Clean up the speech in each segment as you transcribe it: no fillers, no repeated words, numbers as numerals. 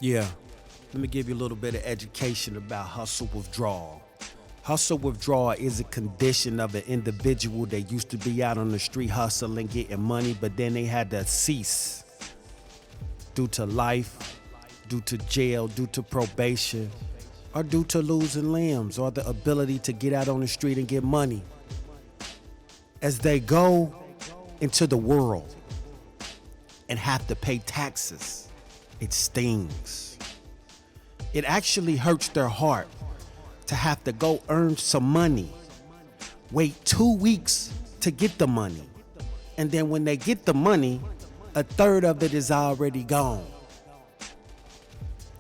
Yeah, let me give you a little bit of education about hustle withdrawal. Hustle withdrawal is a condition of an individual that used to be out on the street hustling, getting money, but then they had to cease due to life, due to jail, due to probation, or due to losing limbs or the ability to get out on the street and get money. As they go into the world and have to pay taxes, it stings. It actually hurts their heart to have to go earn some money, wait 2 weeks to get the money, and then when they get the money, a third of it is already gone.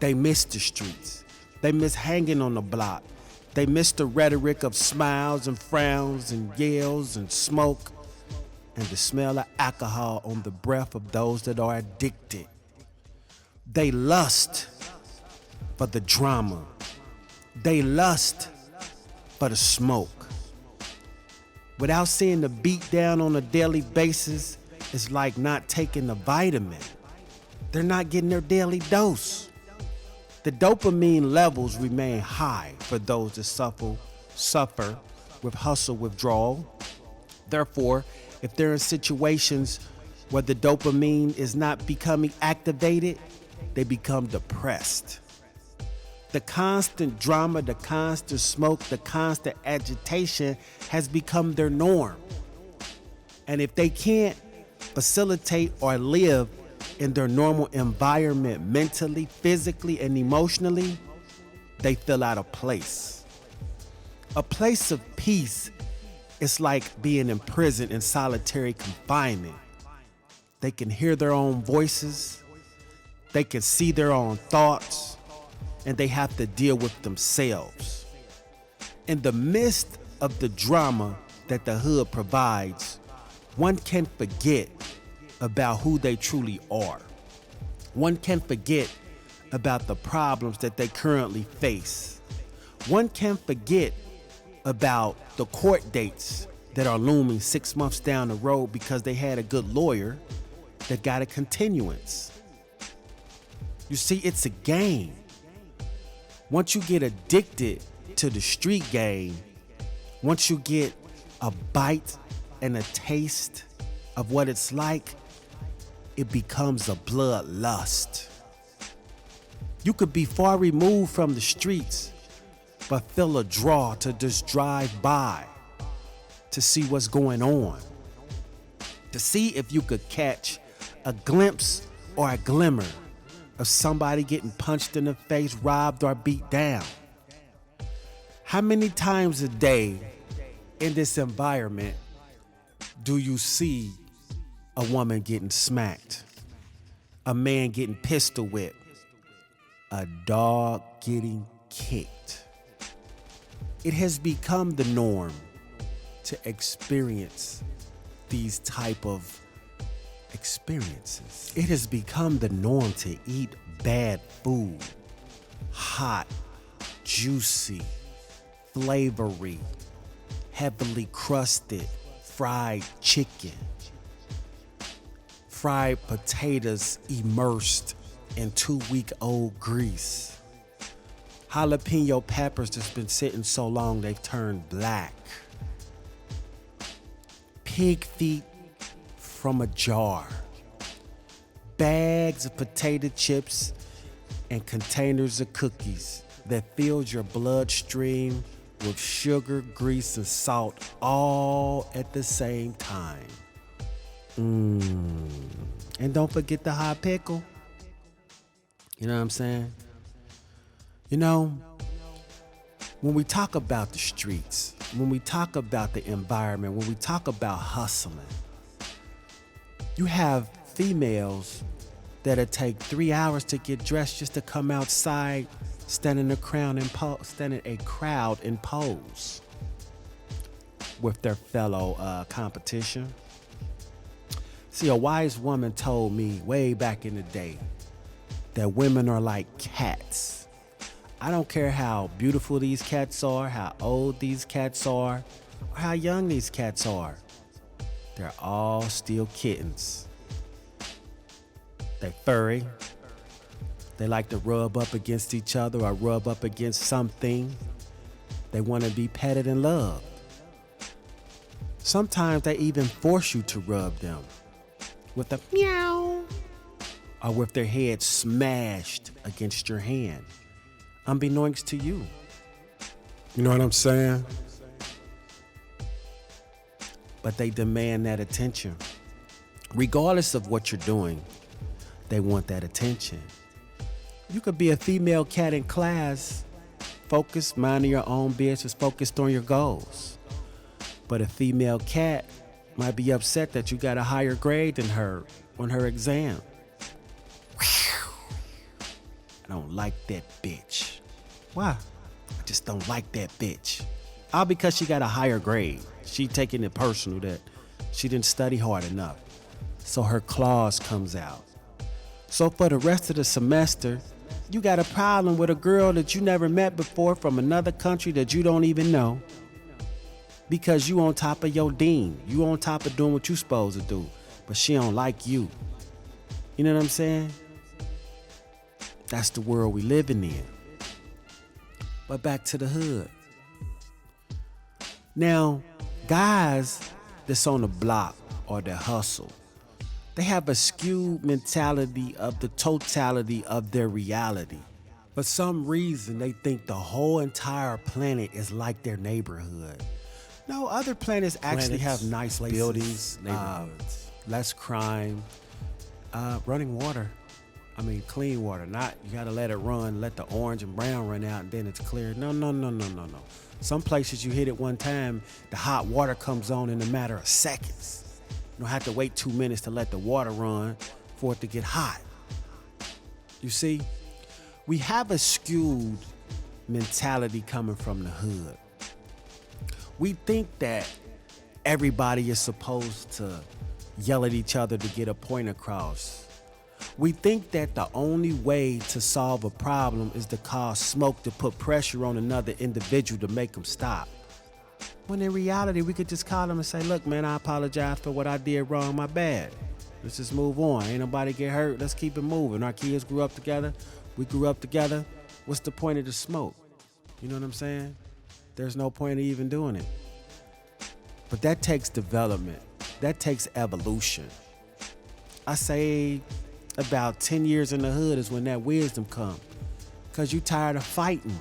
They miss the streets. They miss hanging on the block. They miss the rhetoric of smiles and frowns and yells and smoke and the smell of alcohol on the breath of those that are addicted. They lust for the drama. They lust for the smoke. Without seeing the beat down on a daily basis, it's like not taking a vitamin. They're not getting their daily dose. The dopamine levels remain high for those that suffer with hustle withdrawal. Therefore, if they're in situations where the dopamine is not becoming activated, they become depressed. The constant drama, the constant smoke, the constant agitation has become their norm. And if they can't facilitate or live in their normal environment mentally, physically, and emotionally, they feel out of place. A place of peace is like being in prison in solitary confinement. They can hear their own voices, they can see their own thoughts, and they have to deal with themselves. In the midst of the drama that the hood provides, one can forget about who they truly are. One can forget about the problems that they currently face. One can forget about the court dates that are looming 6 months down the road because they had a good lawyer that got a continuance. You see, it's a game. Once you get addicted to the street game, once you get a bite and a taste of what it's like, it becomes a bloodlust. You could be far removed from the streets, but feel a draw to just drive by to see what's going on, to see if you could catch a glimpse or a glimmer of somebody getting punched in the face, robbed, or beat down. How many times a day in this environment do you see a woman getting smacked, a man getting pistol whipped, a dog getting kicked? It has become the norm to experience these type of experiences. It has become the norm to eat bad food, hot, juicy, flavory, heavily crusted fried chicken, fried potatoes immersed in 2-week-old grease, jalapeno peppers that's been sitting so long they've turned black, pig feet from a jar, bags of potato chips and containers of cookies that filled your bloodstream with sugar, grease, and salt all at the same time. And don't forget the hot pickle. You know what I'm saying? You know, when we talk about the streets, when we talk about the environment, when we talk about hustling, you have females that'll take 3 hours to get dressed just to come outside, stand in a crowd and pose with their fellow competition. See, a wise woman told me way back in the day that women are like cats. I don't care how beautiful these cats are, how old these cats are, or how young these cats are. They're all still kittens. They furry, They like to rub up against each other or rub up against something. They want to be petted and loved. Sometimes they even force you to rub them with a meow or with their head smashed against your hand, unbeknownst to you. You know what I'm saying? But they demand that attention. Regardless of what you're doing, they want that attention. You could be a female cat in class, focused, minding your own business, focused on your goals. But a female cat might be upset that you got a higher grade than her on her exam. I don't like that bitch. Why? I just don't like that bitch. All because she got a higher grade. She taking it personal that she didn't study hard enough. So her claws comes out. So for the rest of the semester, you got a problem with a girl that you never met before from another country that you don't even know. Because you on top of your dean. You on top of doing what you supposed to do. But she don't like you. You know what I'm saying? That's the world we living in. But back to the hood. Now, guys that's on the block or that hustle, they have a skewed mentality of the totality of their reality. For some reason, they think the whole entire planet is like their neighborhood. No, other planets actually have nice places, buildings, neighborhoods, less crime, running water. I mean, clean water. Not you gotta let it run, let the orange and brown run out, and then it's clear. No. Some places you hit it one time, the hot water comes on in a matter of seconds. You don't have to wait 2 minutes to let the water run for it to get hot. You see, we have a skewed mentality coming from the hood. We think that everybody is supposed to yell at each other to get a point across. We think that the only way to solve a problem is to cause smoke to put pressure on another individual to make them stop. When in reality, we could just call them and say, look, man, I apologize for what I did wrong. My bad. Let's just move on. Ain't nobody get hurt. Let's keep it moving. Our kids grew up together. We grew up together. What's the point of the smoke? You know what I'm saying? There's no point of even doing it. But that takes development. That takes evolution. I say about 10 years in the hood is when that wisdom come. Because you tired of fighting.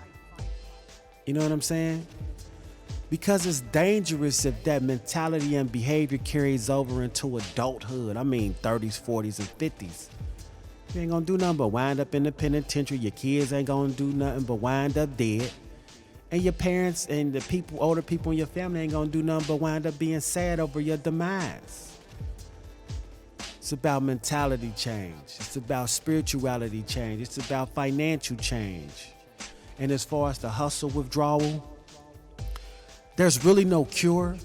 You know what I'm saying? Because it's dangerous if that mentality and behavior carries over into adulthood. I mean 30s, 40s, and 50s. You ain't gonna do nothing but wind up in the penitentiary. Your kids ain't gonna do nothing but wind up dead. And your parents and the people, older people in your family ain't gonna do nothing but wind up being sad over your demise. It's about mentality change. It's about spirituality change. It's about financial change. And as far as the hustle withdrawal, there's really no cure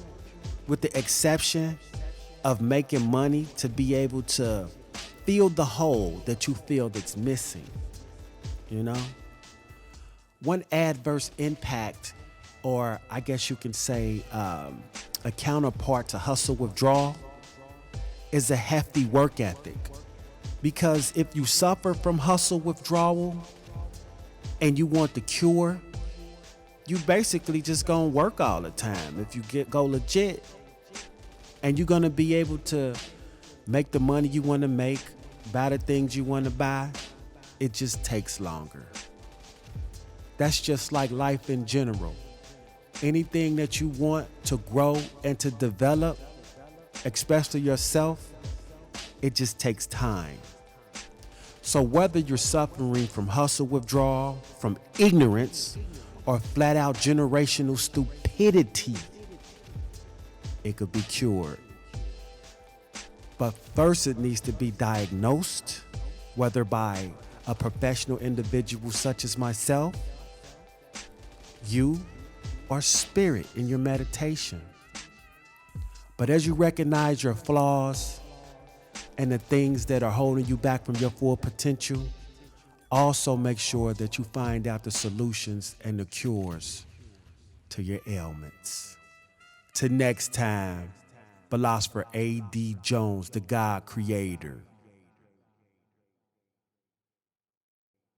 with the exception of making money to be able to fill the hole that you feel that's missing. You know? One adverse impact, or I guess you can say a counterpart to hustle withdrawal, is a hefty work ethic. Because if you suffer from hustle withdrawal and you want the cure, you basically just gonna work all the time. If you go legit, and you're gonna be able to make the money you wanna make, buy the things you wanna buy, it just takes longer. That's just like life in general. Anything that you want to grow and to develop, especially yourself, it just takes time. So whether you're suffering from hustle withdrawal, from ignorance, or flat out generational stupidity, it could be cured. But first it needs to be diagnosed, whether by a professional individual such as myself, you, or spirit in your meditation. But as you recognize your flaws and the things that are holding you back from your full potential, also make sure that you find out the solutions and the cures to your ailments. Till next time, philosopher A.D. Jones, the God creator.